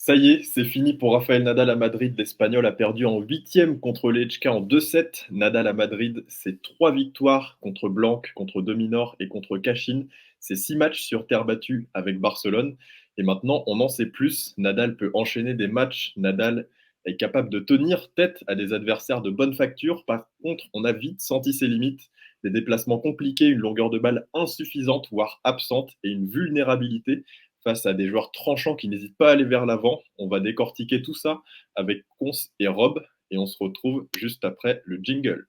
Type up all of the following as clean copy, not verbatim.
Ça y est, c'est fini pour Rafael Nadal à Madrid. L'Espagnol a perdu en huitième contre Lehečka en 2-7. Nadal à Madrid, c'est 3 victoires contre Blanc, contre Dominor et contre Cachin. C'est 6 matchs sur terre battue avec Barcelone. Et maintenant, on en sait plus. Nadal peut enchaîner des matchs. Nadal est capable de tenir tête à des adversaires de bonne facture. Par contre, on a vite senti ses limites. Des déplacements compliqués, une longueur de balle insuffisante, voire absente, et une vulnérabilité face à des joueurs tranchants qui n'hésitent pas à aller vers l'avant. On va décortiquer tout ça avec Cons et Rob et on se retrouve juste après le jingle.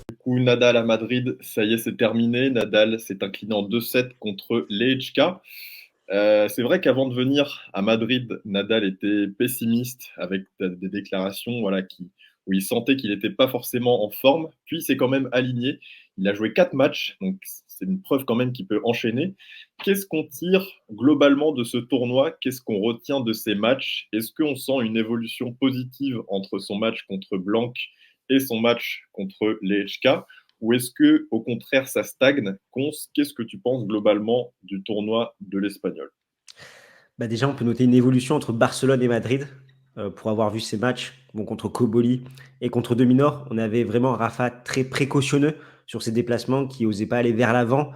Du coup, Nadal à Madrid, ça y est, c'est terminé. Nadal s'est incliné en 2-7 contre Lehečka. C'est vrai qu'avant de venir à Madrid, Nadal était pessimiste avec des déclarations où il sentait qu'il n'était pas forcément en forme. Puis il s'est quand même aligné. Il a joué 4 matchs, donc c'est une preuve quand même qu'il peut enchaîner. Qu'est-ce qu'on tire globalement de ce tournoi? Qu'est-ce qu'on retient de ces matchs? Est-ce qu'on sent une évolution positive entre son match contre Blanc et son match contre Lehečka? Ou est-ce que, au contraire, ça stagne? Qu'est-ce que tu penses globalement du tournoi de l'Espagnol? Déjà, on peut noter une évolution entre Barcelone et Madrid. Pour avoir vu ces matchs contre Koboli et contre Dominor, on avait vraiment un Rafa très précautionneux sur ses déplacements qui n'osait pas aller vers l'avant.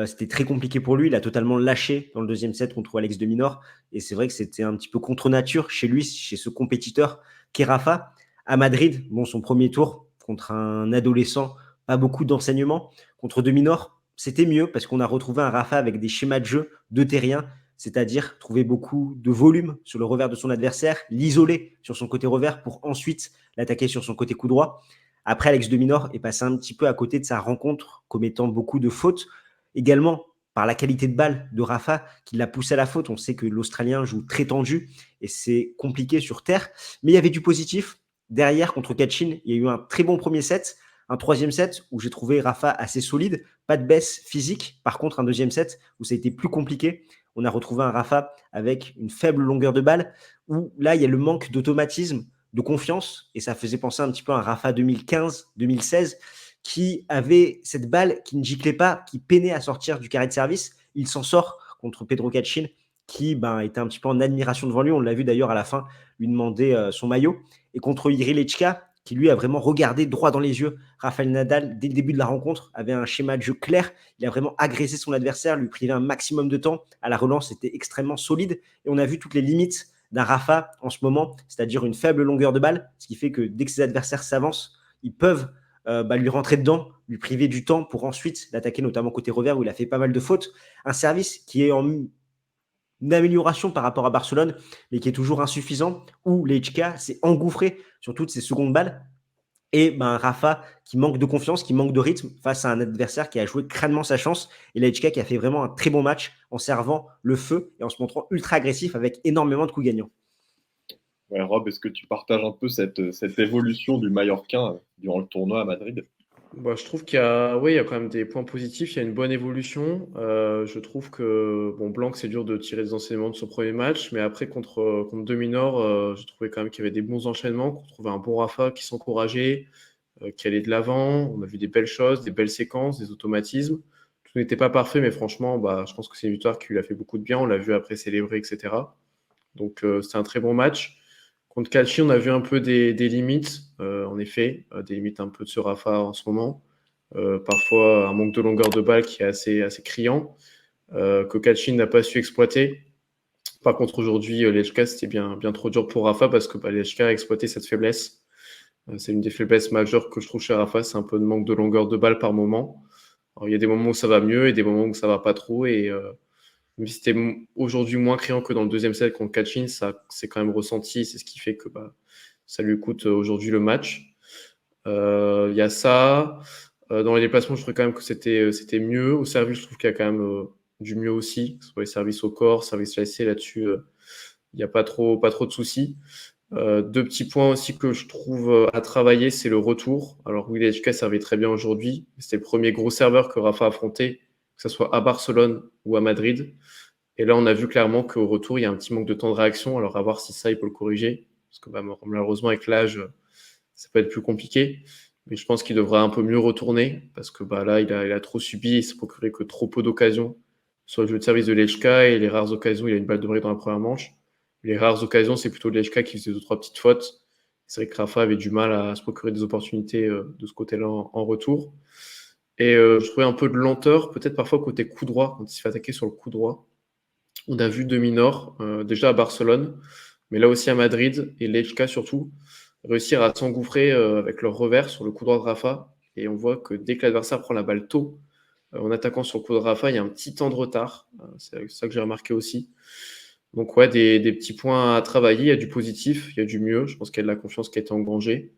C'était très compliqué pour lui. Il a totalement lâché dans le deuxième set contre Alex Dominor. Et c'est vrai que c'était un petit peu contre nature chez lui, chez ce compétiteur qu'est Rafa. À Madrid, son premier tour contre un adolescent, pas beaucoup d'enseignements. Contre Dominor, c'était mieux parce qu'on a retrouvé un Rafa avec des schémas de jeu de terrien, c'est-à-dire trouver beaucoup de volume sur le revers de son adversaire, l'isoler sur son côté revers pour ensuite l'attaquer sur son côté coup droit. Après, Alex Dominor est passé un petit peu à côté de sa rencontre, commettant beaucoup de fautes. Également, par la qualité de balle de Rafa, qui l'a poussé à la faute. On sait que l'Australien joue très tendu et c'est compliqué sur terre. Mais il y avait du positif. Derrière, contre Cachin, il y a eu un très bon premier set. Un troisième set où j'ai trouvé Rafa assez solide, pas de baisse physique. Par contre, un deuxième set où ça a été plus compliqué. On a retrouvé un Rafa avec une faible longueur de balle, où là, il y a le manque d'automatisme, de confiance, et ça faisait penser un petit peu à un Rafa 2015-2016, qui avait cette balle qui ne giclait pas, qui peinait à sortir du carré de service. Il s'en sort contre Pedro Cachin, qui était un petit peu en admiration devant lui. On l'a vu d'ailleurs à la fin lui demander son maillot. Et contre Igor Lechka, qui lui a vraiment regardé droit dans les yeux Rafael Nadal dès le début de la rencontre, avait un schéma de jeu clair. Il a vraiment agressé son adversaire, lui privait un maximum de temps. À la relance, c'était extrêmement solide. Et on a vu toutes les limites d'un Rafa en ce moment, c'est-à-dire une faible longueur de balle, ce qui fait que dès que ses adversaires s'avancent, ils peuvent lui rentrer dedans, lui priver du temps pour ensuite l'attaquer, notamment côté revers où il a fait pas mal de fautes. Un service qui est en une amélioration par rapport à Barcelone, mais qui est toujours insuffisant, où l'HK s'est engouffré sur toutes ses secondes balles. Et Rafa qui manque de confiance, qui manque de rythme face à un adversaire qui a joué crânement sa chance. Et l'HK qui a fait vraiment un très bon match en servant le feu et en se montrant ultra agressif avec énormément de coups gagnants. Ouais, Rob, est-ce que tu partages un peu cette évolution du Mallorquin durant le tournoi à Madrid? Je trouve qu'il y a quand même des points positifs. Il y a une bonne évolution. Je trouve que Blanc, c'est dur de tirer des enseignements de son premier match, mais après contre Dominor, je trouvais quand même qu'il y avait des bons enchaînements, qu'on trouvait un bon Rafa qui s'encourageait, qui allait de l'avant. On a vu des belles choses, des belles séquences, des automatismes. Tout n'était pas parfait, mais franchement, je pense que c'est une victoire qui lui a fait beaucoup de bien. On l'a vu après célébrer, etc. Donc c'était un très bon match. Contre Calci, on a vu un peu des limites, en effet, des limites un peu de ce Rafa en ce moment. Parfois un manque de longueur de balle qui est assez criant, que Calci n'a pas su exploiter. Par contre, aujourd'hui, Lechka, c'était bien trop dur pour Rafa parce que Lechka a exploité cette faiblesse. C'est une des faiblesses majeures que je trouve chez Rafa, c'est un peu de manque de longueur de balle par moment. Alors, il y a des moments où ça va mieux et des moments où ça va pas trop. Et même si c'était aujourd'hui moins criant que dans le deuxième set contre Kachin, ça c'est quand même ressenti. C'est ce qui fait que ça lui coûte aujourd'hui le match. Il y a ça. Dans les déplacements, je trouve quand même que c'était mieux. Au service, je trouve qu'il y a quand même du mieux aussi. Que ce soit les services au corps, services lacés, là-dessus, il n'y a pas trop de soucis. Deux petits points aussi que je trouve à travailler, c'est le retour. Alors oui, l'HK servait très bien aujourd'hui. C'était le premier gros serveur que Rafa a affronté, que ce soit à Barcelone ou à Madrid. Et là, on a vu clairement qu'au retour, il y a un petit manque de temps de réaction. Alors à voir si ça, il peut le corriger. Parce que malheureusement, avec l'âge, ça peut être plus compliqué. Mais je pense qu'il devrait un peu mieux retourner parce que là, il a trop subi, il s'est procuré que trop peu d'occasions sur le jeu de service de Lechka et les rares occasions, il a une balle de brique dans la première manche. Les rares occasions, c'est plutôt Lechka qui faisait 2-3 petites fautes. C'est vrai que Rafa avait du mal à se procurer des opportunités de ce côté-là en retour. Et je trouvais un peu de lenteur, peut-être parfois côté coup droit, quand il s'est fait attaquer sur le coup droit. On a vu Demi-Nord, déjà à Barcelone, mais là aussi à Madrid, et Lechka surtout, réussir à s'engouffrer avec leur revers sur le coup droit de Rafa. Et on voit que dès que l'adversaire prend la balle tôt, en attaquant sur le coup de Rafa, il y a un petit temps de retard. C'est ça que j'ai remarqué aussi. Donc ouais, des petits points à travailler, il y a du positif, il y a du mieux. Je pense qu'il y a de la confiance qui a été engrangée.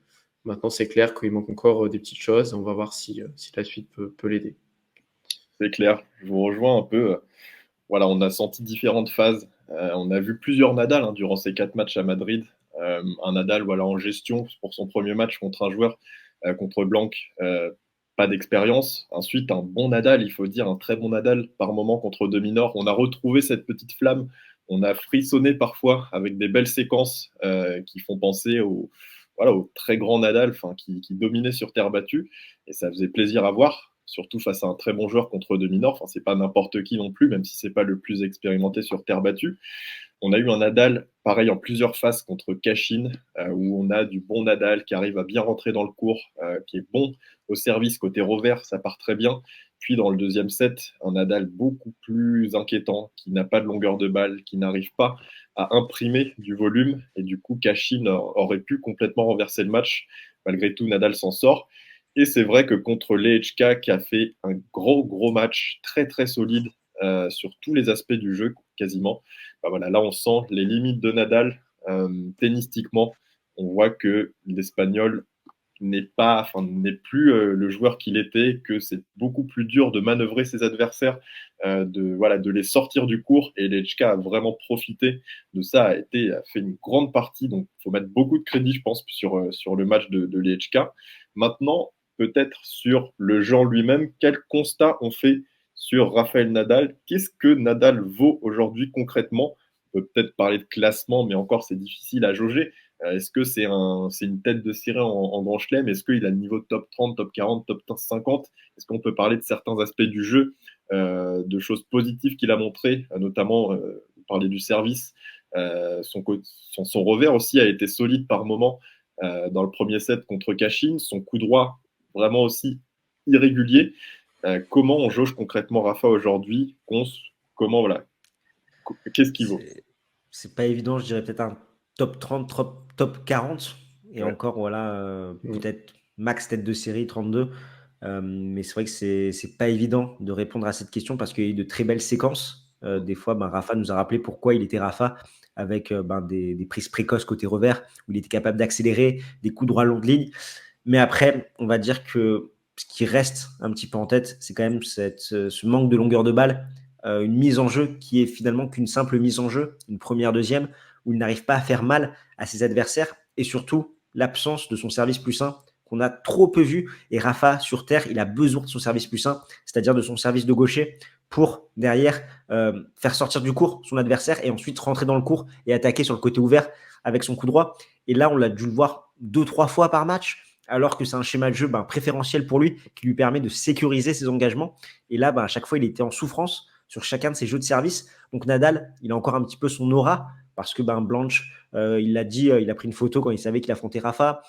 Maintenant, c'est clair qu'il manque encore des petites choses. On va voir si la suite peut l'aider. C'est clair, je vous rejoins un peu. Voilà, on a senti différentes phases. On a vu plusieurs Nadal durant ces 4 matchs à Madrid. Un Nadal voilà, en gestion pour son premier match contre un joueur, contre Blanc, pas d'expérience. Ensuite, un bon Nadal, il faut dire, un très bon Nadal par moment contre Demi-Nord. On a retrouvé cette petite flamme. On a frissonné parfois avec des belles séquences qui font penser voilà, au très grand Nadal qui dominait sur terre battue. Et ça faisait plaisir à voir, surtout face à un très bon joueur contre Demi-Nord. Enfin, c'est pas n'importe qui non plus, même si c'est pas le plus expérimenté sur terre battue. On a eu un Nadal, pareil, en plusieurs phases contre Cachin, où on a du bon Nadal qui arrive à bien rentrer dans le court, qui est bon au service côté revers, ça part très bien. Puis dans le deuxième set, un Nadal beaucoup plus inquiétant, qui n'a pas de longueur de balle, qui n'arrive pas à imprimer du volume. Et du coup, Cachin aurait pu complètement renverser le match. Malgré tout, Nadal s'en sort. Et c'est vrai que contre Lehečka, qui a fait un gros match, très très solide sur tous les aspects du jeu, quasiment, voilà, là, on sent les limites de Nadal tennistiquement. On voit que l'Espagnol n'est plus le joueur qu'il était, que c'est beaucoup plus dur de manœuvrer ses adversaires, de les sortir du court. Et Lehečka a vraiment profité de ça, a fait une grande partie. Donc, il faut mettre beaucoup de crédit, je pense, sur le match de Lehečka. Maintenant, peut-être sur le genre lui-même, quel constat on fait sur Rafael Nadal? Qu'est-ce que Nadal vaut aujourd'hui concrètement? On peut peut-être parler de classement, mais encore, c'est difficile à jauger. Est-ce que c'est une tête de série en Grand Chelem? Est-ce qu'il a le niveau top 30, top 40, top 50? Est-ce qu'on peut parler de certains aspects du jeu, de choses positives qu'il a montrées, notamment parler du service? Son revers aussi a été solide par moment dans le premier set contre Cachin. Son coup droit, vraiment aussi irrégulier. Comment on jauge concrètement Rafa aujourd'hui? Voilà, qu'est-ce qu'il vaut? C'est pas évident, je dirais peut-être un top 30, top 40. Et Ouais. encore, voilà, peut-être max tête de série 32. Mais c'est vrai que c'est pas évident de répondre à cette question parce qu'il y a eu de très belles séquences. Des fois, Rafa nous a rappelé pourquoi il était Rafa avec des prises précoces côté revers où il était capable d'accélérer, des coups droits long de ligne. Mais après, on va dire que ce qui reste un petit peu en tête, c'est quand même ce manque de longueur de balle, une mise en jeu qui est finalement qu'une simple mise en jeu, une première, deuxième, où il n'arrive pas à faire mal à ses adversaires et surtout l'absence de son service plus sain qu'on a trop peu vu. Et Rafa, sur terre, il a besoin de son service plus sain, c'est-à-dire de son service de gaucher pour derrière faire sortir du court son adversaire et ensuite rentrer dans le court et attaquer sur le côté ouvert avec son coup droit. Et là, on l'a dû le voir 2-3 fois par match, alors que c'est un schéma de jeu préférentiel pour lui qui lui permet de sécuriser ses engagements. Et là, à chaque fois, il était en souffrance sur chacun de ses jeux de service. Donc Nadal, il a encore un petit peu son aura parce que Blanch, il l'a dit, il a pris une photo quand il savait qu'il affrontait Rafa.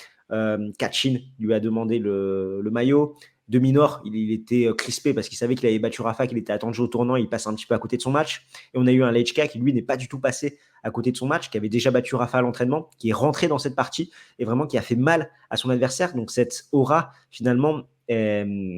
Cachin lui a demandé le maillot. Demi-Nord, il était crispé parce qu'il savait qu'il avait battu Rafa, qu'il était attendu au tournant, il passe un petit peu à côté de son match. Et on a eu un Lehečka qui, lui, n'est pas du tout passé à côté de son match, qui avait déjà battu Rafa à l'entraînement, qui est rentré dans cette partie et vraiment qui a fait mal à son adversaire. Donc cette aura, finalement, elle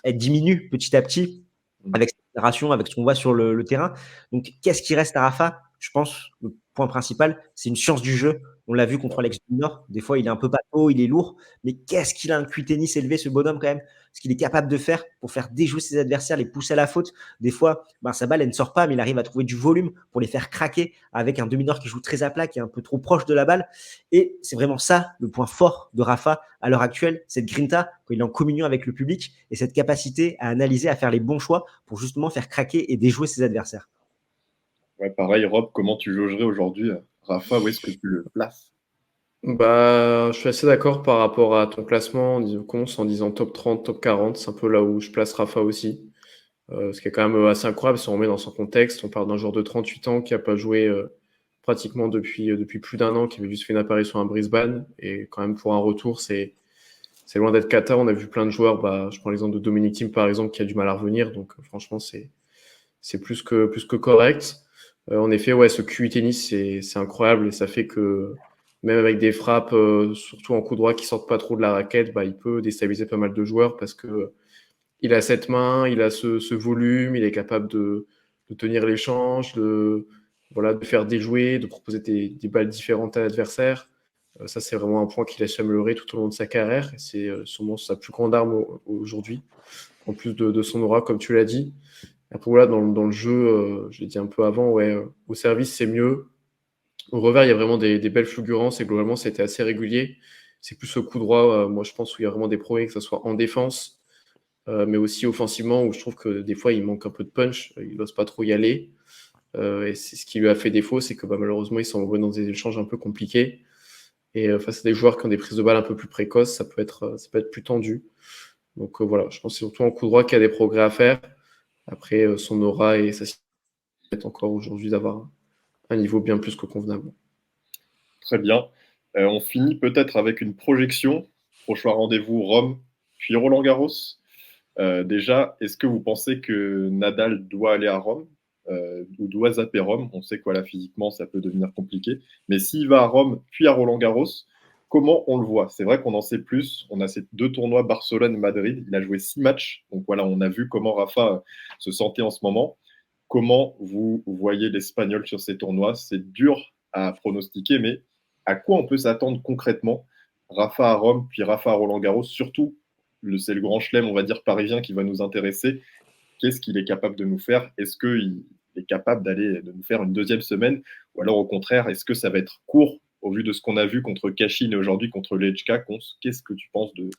diminue petit à petit avec cette génération, avec ce qu'on voit sur le terrain. Donc qu'est-ce qui reste à Rafa? Je pense le point principal, c'est une science du jeu. On l'a vu contre Alex du Nord. Des fois, il est un peu pâteau, il est lourd. Mais qu'est-ce qu'il a un QI tennis élevé, ce bonhomme, quand même? Ce qu'il est capable de faire pour faire déjouer ses adversaires, les pousser à la faute. Des fois, sa balle, elle ne sort pas, mais il arrive à trouver du volume pour les faire craquer avec un demi-nord qui joue très à plat, qui est un peu trop proche de la balle. Et c'est vraiment ça, le point fort de Rafa à l'heure actuelle, cette grinta, quand il est en communion avec le public et cette capacité à analyser, à faire les bons choix pour justement faire craquer et déjouer ses adversaires. Ouais, pareil, Rob, comment tu jaugerais aujourd'hui Rafa, où est-ce que tu le places? Bah, je suis assez d'accord par rapport à ton classement. Commence en disant top 30, top 40. C'est un peu là où je place Rafa aussi. Ce qui est quand même assez incroyable si on remet dans son contexte. On parle d'un joueur de 38 ans qui n'a pas joué pratiquement depuis plus d'un an, qui avait juste fait une apparition à Brisbane. Et quand même, pour un retour, c'est loin d'être cata. On a vu plein de joueurs. Bah, je prends l'exemple de Dominic Thiem, par exemple, qui a du mal à revenir. Donc, franchement, c'est plus que correct. En effet, ouais, ce QI tennis, c'est incroyable et ça fait que même avec des frappes, surtout en coup droit, qui sortent pas trop de la raquette, bah, il peut déstabiliser pas mal de joueurs parce que il a cette main, il a ce volume, il est capable de tenir l'échange, voilà, de faire déjouer, de proposer des balles différentes à l'adversaire. Ça, c'est vraiment un point qu'il a su améliorer tout au long de sa carrière. Et c'est sûrement sa plus grande arme aujourd'hui, en plus de son aura, comme tu l'as dit. Après, voilà, dans le jeu, je l'ai dit un peu avant, ouais, au service, c'est mieux. Au revers, il y a vraiment des belles fulgurances et globalement, c'était assez régulier. C'est plus au coup droit, moi, je pense, où il y a vraiment des progrès, que ce soit en défense, mais aussi offensivement, où je trouve que des fois, il manque un peu de punch. Il n'ose pas trop y aller. Et c'est ce qui lui a fait défaut, c'est que bah, malheureusement, il s'envoie dans des échanges un peu compliqués. Et face à des joueurs qui ont des prises de balles un peu plus précoces, ça peut être plus tendu. Donc voilà, je pense que c'est surtout en coup droit qu'il y a des progrès à faire. Après, son aura et sa permettent encore aujourd'hui d'avoir un niveau bien plus que convenable. Très bien. On finit peut-être avec une projection. Prochain rendez-vous Rome, puis Roland-Garros. Déjà, est-ce que vous pensez que Nadal doit aller à Rome ou doit zapper Rome? On sait que voilà, physiquement, ça peut devenir compliqué. Mais s'il va à Rome, puis à Roland-Garros, comment on le voit? C'est vrai qu'on en sait plus. On a ces deux tournois, Barcelone et Madrid. Il a joué 6 matchs. Donc voilà, on a vu comment Rafa se sentait en ce moment. Comment vous voyez l'Espagnol sur ces tournois? C'est dur à pronostiquer, mais à quoi on peut s'attendre concrètement? Rafa à Rome, puis Rafa à Roland-Garros, surtout, c'est le grand chelem, on va dire, parisien qui va nous intéresser. Qu'est-ce qu'il est capable de nous faire? Est-ce qu'il est capable de nous faire une deuxième semaine? Ou alors, au contraire, est-ce que ça va être court au vu de ce qu'on a vu contre Kashin et aujourd'hui contre Lechka? Qu'est-ce que tu penses de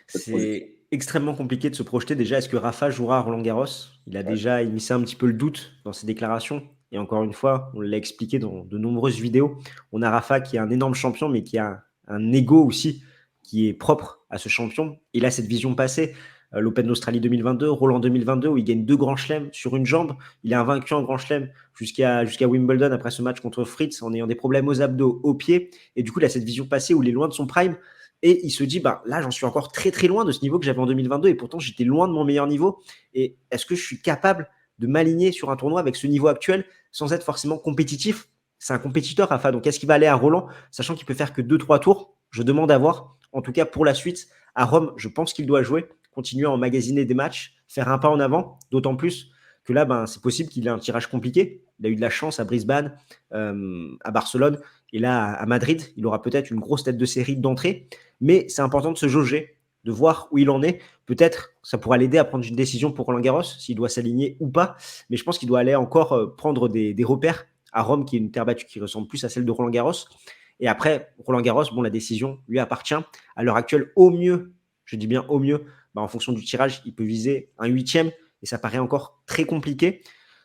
cette projection? C'est extrêmement compliqué de se projeter. Déjà, est-ce que Rafa jouera à Roland-Garros? Il a Ouais. déjà émis un petit peu le doute dans ses déclarations. Et encore une fois, on l'a expliqué dans de nombreuses vidéos. On a Rafa qui est un énorme champion, mais qui a un ego aussi qui est propre à ce champion. Il a cette vision passée. L'Open d'Australie 2022, Roland 2022, où il gagne 2 grands chelems sur une jambe. Il est invaincu en grand chelem jusqu'à Wimbledon après ce match contre Fritz en ayant des problèmes aux abdos, aux pieds. Et du coup, il a cette vision passée où il est loin de son prime. Et il se dit, bah, là, j'en suis encore très très loin de ce niveau que j'avais en 2022 et pourtant j'étais loin de mon meilleur niveau. Et est-ce que je suis capable de m'aligner sur un tournoi avec ce niveau actuel sans être forcément compétitif? C'est un compétiteur, Rafa. Donc est-ce qu'il va aller à Roland, sachant qu'il peut faire que 2-3 tours? Je demande à voir. En tout cas, pour la suite, à Rome, je pense qu'il doit jouer, continuer à emmagasiner des matchs, faire un pas en avant, d'autant plus que là, ben, c'est possible qu'il ait un tirage compliqué. Il a eu de la chance à Brisbane, à Barcelone, et là, à Madrid, il aura peut-être une grosse tête de série d'entrée. Mais c'est important de se jauger, de voir où il en est. Peut-être ça pourra l'aider à prendre une décision pour Roland Garros, s'il doit s'aligner ou pas. Mais je pense qu'il doit aller encore prendre des repères à Rome, qui est une terre battue qui ressemble plus à celle de Roland Garros. Et après, Roland Garros, bon, la décision lui appartient. À l'heure actuelle, au mieux, je dis bien au mieux, bah, en fonction du tirage, il peut viser un huitième. Et ça paraît encore très compliqué.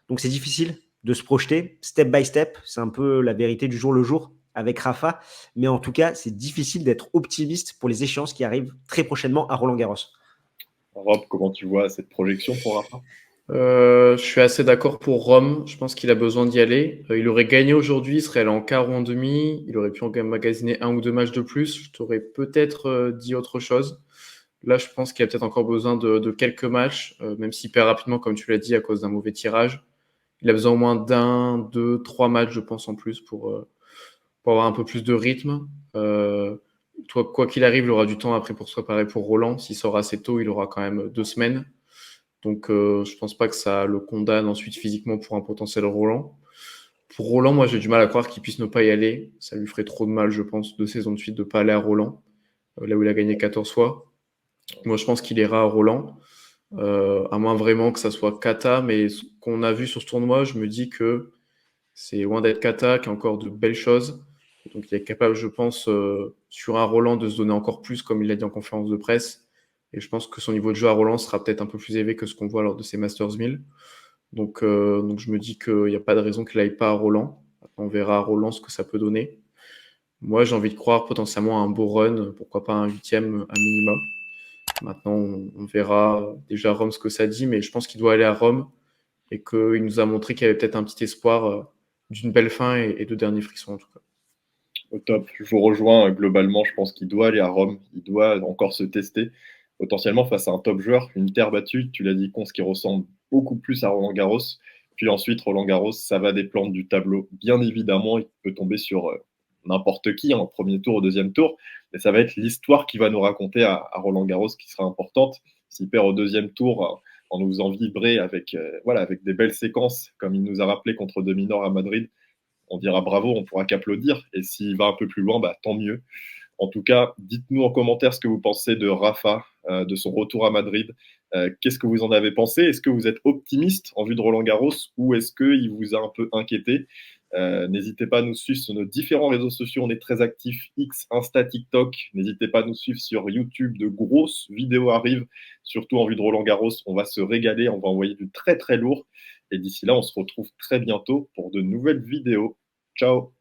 Donc c'est difficile de se projeter step by step. C'est un peu la vérité du jour le jour avec Rafa. Mais en tout cas, c'est difficile d'être optimiste pour les échéances qui arrivent très prochainement à Roland-Garros. Rob, comment tu vois cette projection pour Rafa? Je suis assez d'accord pour Rome. Je pense qu'il a besoin d'y aller. Il aurait gagné aujourd'hui, il serait allé en quart ou en demi. Il aurait pu emmagasiner un ou deux matchs de plus. Je t'aurais peut-être dit autre chose. Là, je pense qu'il a peut-être encore besoin de quelques matchs, même s'il perd rapidement, comme tu l'as dit, à cause d'un mauvais tirage. Il a besoin au moins d'un, deux, trois matchs, je pense, en plus pour avoir un peu plus de rythme. Quoi qu'il arrive, il aura du temps après pour se préparer pour Roland. S'il sort assez tôt, il aura quand même 2 semaines. Donc, je pense pas que ça le condamne ensuite physiquement pour un potentiel Roland. Pour Roland, moi, j'ai du mal à croire qu'il puisse ne pas y aller. Ça lui ferait trop de mal, je pense, 2 saisons de suite de ne pas aller à Roland, là où il a gagné 14 fois. Moi, je pense qu'il ira à Roland, à moins vraiment que ça soit Kata. Mais ce qu'on a vu sur ce tournoi, je me dis que c'est loin d'être Kata, qui a encore de belles choses. Donc, il est capable, je pense, sur un Roland, de se donner encore plus, comme il l'a dit en conférence de presse. Et je pense que son niveau de jeu à Roland sera peut-être un peu plus élevé que ce qu'on voit lors de ses Masters 1000. Donc je me dis qu'il n'y a pas de raison qu'il n'aille pas à Roland. On verra à Roland ce que ça peut donner. Moi, j'ai envie de croire potentiellement à un beau run, pourquoi pas un huitième à minima. Maintenant, on verra déjà Rome ce que ça dit, mais je pense qu'il doit aller à Rome et qu'il nous a montré qu'il y avait peut-être un petit espoir d'une belle fin et de derniers frissons en tout cas. Au top. Je vous rejoins globalement. Je pense qu'il doit aller à Rome. Il doit encore se tester. Potentiellement face à un top joueur, une terre battue. Tu l'as dit, ce qui ressemble beaucoup plus à Roland Garros. Puis ensuite, Roland Garros, ça va dépendre du tableau. Bien évidemment, il peut tomber sur n'importe qui, au premier tour, au deuxième tour. Mais ça va être l'histoire qui va nous raconter à Roland Garros qui sera importante. S'il perd au deuxième tour, en nous faisant vibrer avec, avec des belles séquences, comme il nous a rappelé contre Dominor à Madrid, on dira bravo, on pourra qu'applaudir. Et s'il va un peu plus loin, tant mieux. En tout cas, dites-nous en commentaire ce que vous pensez de Rafa, de son retour à Madrid. Qu'est-ce que vous en avez pensé? Est-ce que vous êtes optimiste en vue de Roland Garros ou est-ce qu'il vous a un peu inquiété? N'hésitez pas à nous suivre sur nos différents réseaux sociaux. On est très actifs, X, Insta, TikTok. N'hésitez pas à nous suivre sur YouTube. De grosses vidéos arrivent, surtout en vue de Roland Garros. On va se régaler, on va envoyer du très très lourd. Et d'ici là, on se retrouve très bientôt pour de nouvelles vidéos. Ciao!